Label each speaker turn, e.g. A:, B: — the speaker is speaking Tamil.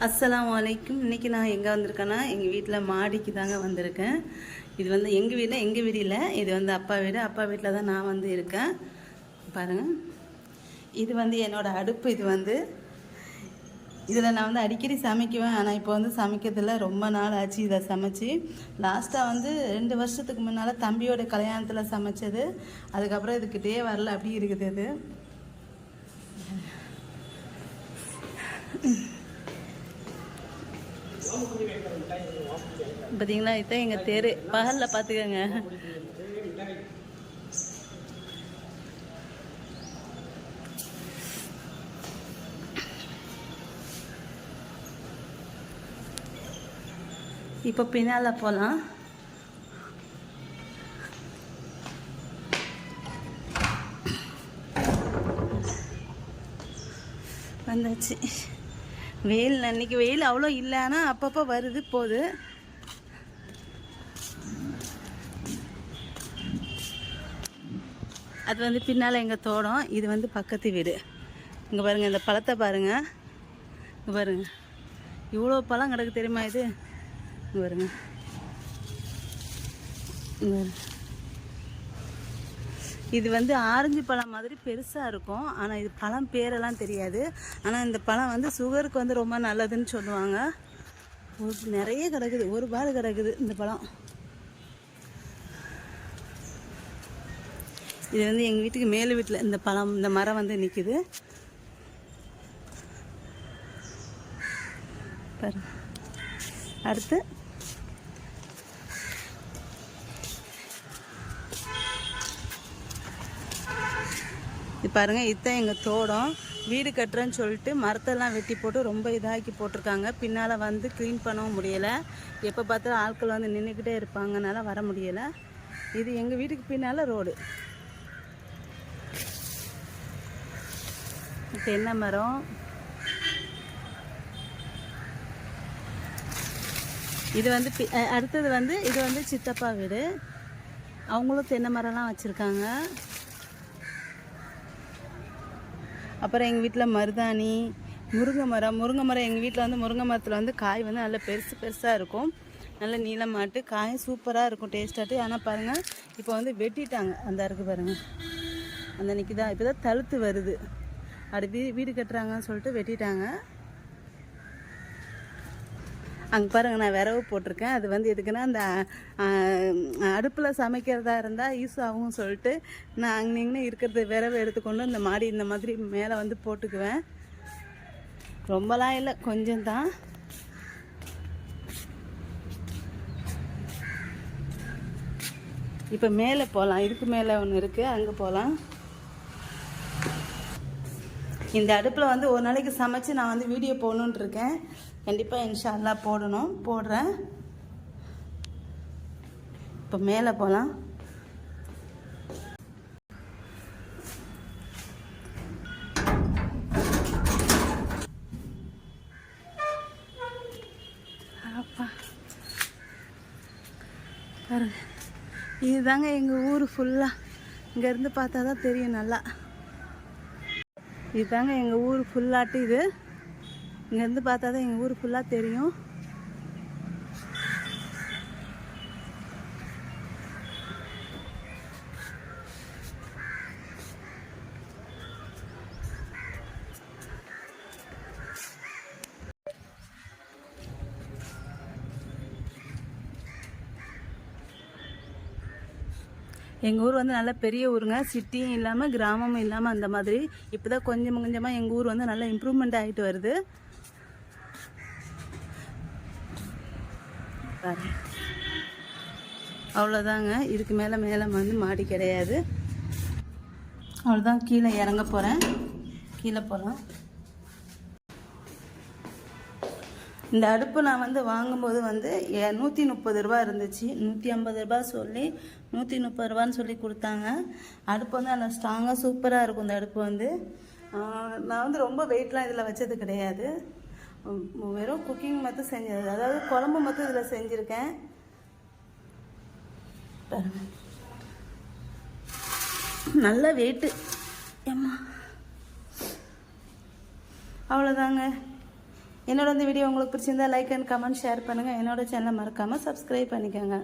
A: அஸ்ஸலாமு அலைக்கும். இன்றைக்கி நான் எங்கே வந்திருக்கேன்னா எங்கள் வீட்டில் மாடிக்கு தாங்க வந்திருக்கேன். இது வந்து எங்கள் வீடு இல்லை, இது வந்து அப்பா வீட்டில் தான் நான் வந்து இருக்கேன். பாருங்கள், இது வந்து என்னோடய அடுப்பு. இது வந்து இதில் நான் வந்து அடிக்கடி சமைக்குவேன். ஆனால் இப்போ வந்து சமைக்கிறதுல ரொம்ப நாள் ஆச்சு இதை சமைச்சு. லாஸ்ட்டாக வந்து 2 வருஷத்துக்கு முன்னால் தம்பியோட கல்யாணத்தில் சமைச்சது. அதுக்கப்புறம் இதுக்கிட்டே வரல, அப்படி இருக்குது அது. பார்த்தீங்களா, இதுதான் எங்கள் தெரு. பகலில் பார்த்துக்கோங்க. இப்போ பின்னால் போகலாம். வந்தாச்சு. வெயில் அன்றைக்கி வெயில் அவ்வளோ இல்லை, ஆனால் அப்பப்போ வருது போகுது. அது வந்து பின்னால் எங்கள் தோட்டம், இது வந்து பக்கத்து வீடு. இங்கே பாருங்கள், இந்த பழத்தை பாருங்கள். இங்கே பாருங்கள், இவ்வளோ பழம் கிடக்கு தெரியுமா இது. இங்கே பாருங்க, இது வந்து ஆரஞ்சு பழம் மாதிரி பெருசாக இருக்கும். ஆனால் இது பழம் பேரெல்லாம் தெரியாது. ஆனால் இந்த பழம் வந்து சுகருக்கு வந்து ரொம்ப நல்லதுன்னு சொல்லுவாங்க. நிறைய கிடக்குது, ஒரு பால் கிடக்குது இந்த பழம். இது வந்து எங்கள் வீட்டுக்கு மேலே வீட்டில் இந்த பழம், இந்த மரம் வந்து நிற்கிது பாரு. அடுத்து இது பாருங்கள், இதுதான் எங்கள் தோட்டம். வீடு கட்டுறேன்னு சொல்லிட்டு மரத்தெல்லாம் வெட்டி போட்டு ரொம்ப இதாக்கி போட்டிருக்காங்க. பின்னால் வந்து க்ளீன் பண்ணவும் முடியலை. எப்போ பார்த்தாலும் ஆட்கள் வந்து நின்றுக்கிட்டே இருப்பாங்கனால வர முடியலை. இது எங்கள் வீட்டுக்கு பின்னால் ரோடு. தென்னை மரம், இது வந்து அடுத்தது வந்து இது வந்து சித்தப்பா வீடு. அவங்களும் தென்னை மரம்லாம் வச்சுருக்காங்க. அப்புறம் எங்கள் வீட்டில் மருதாணி, முருங்கை மரம். எங்கள் வீட்டில் வந்து முருங்கை மரத்தில் வந்து காய் வந்து நல்ல பெருசாக இருக்கும். நல்ல நீளமாட்டு காய் சூப்பராக இருக்கும், டேஸ்ட்டாட்டு. ஆனால் பாருங்கள், இப்போ வந்து வெட்டிட்டாங்க. அந்த இருக்குது பாருங்கள், அந்த அன்றைக்கி தான் இப்போ தான் தழுத்து வருது. அப்படி வீடு கட்டுறாங்கன்னு சொல்லிட்டு வெட்டிட்டாங்க. அங்கே பாருங்கள், நான் விரவு போட்டிருக்கேன். அது வந்து எதுக்குன்னா, அந்த அடுப்பில் சமைக்கிறதா இருந்தால் யூஸ் ஆகும் சொல்லிட்டு நான் அங்கே இருக்கிறது விரவு எடுத்துக்கொண்டு இந்த மாடி இந்த மாதிரி மேலே வந்து போட்டுக்குவேன். ரொம்பலாம் இல்லை, கொஞ்சம் தான். இப்போ மேலே போகலாம். இதுக்கு மேலே ஒன்று இருக்குது, அங்கே போகலாம். இந்த அடுப்பில் வந்து ஒரு நாளைக்கு சமைச்சு நான் வந்து வீடியோ போடணுன்னு இருக்கேன். கண்டிப்பாக இன்ஷா அல்லாஹ் போடுறேன். இப்போ மேலே போகலாம். அப்பா பாருங்க, இதுதாங்க எங்கள் ஊர் ஃபுல்லாக. இங்கேருந்து பார்த்தா தான் தெரியும் நல்லா. இதுதாங்க எங்கள் ஊர் ஃபுல்லாட்டு. இது இங்கேருந்து பார்த்தா தான் எங்கள் ஊர் ஃபுல்லாக தெரியும். எங்கள் ஊர் வந்து நல்ல பெரிய ஊருங்க, சிட்டியும் இல்லாமல் கிராமமும் இல்லாமல் அந்த மாதிரி. இப்போ தான் கொஞ்சம் கொஞ்சமாக எங்கள் ஊர் வந்து நல்லா இம்ப்ரூவ்மெண்ட் ஆகிட்டு வருது. அவ்வளோதாங்க, இதுக்கு மேலே வந்து மாடி கிடையாது. அவ்வளோதான், கீழே இறங்க போகிறேன். கீழே போகலாம். இந்த அடுப்பு நான் வந்து வாங்கும்போது வந்து 130 ரூபா இருந்துச்சு. 150 ரூபா சொல்லி 130 ரூபான்னு சொல்லி கொடுத்தாங்க. அடுப்பு வந்து நல்லா ஸ்ட்ராங்காக சூப்பராக இருக்கும். இந்த அடுப்பு வந்து நான் வந்து ரொம்ப வெயிட்லாம் இதில் வச்சது கிடையாது. வெறும் குக்கிங் மட்டும் செஞ்சது, அதாவது குழம்பு மட்டும் இதில் செஞ்சுருக்கேன். நல்ல வெயிட்டு ஏம்மா. அவ்வளோதாங்க, என்னோட இந்த வீடியோ உங்களுக்கு பிடிச்சிருந்தா லைக் அண்ட் கமெண்ட் ஷேர் பண்ணுங்கள். என்னோட சேனலை மறக்காமல் சப்ஸ்கிரைப் பண்ணிக்கோங்க.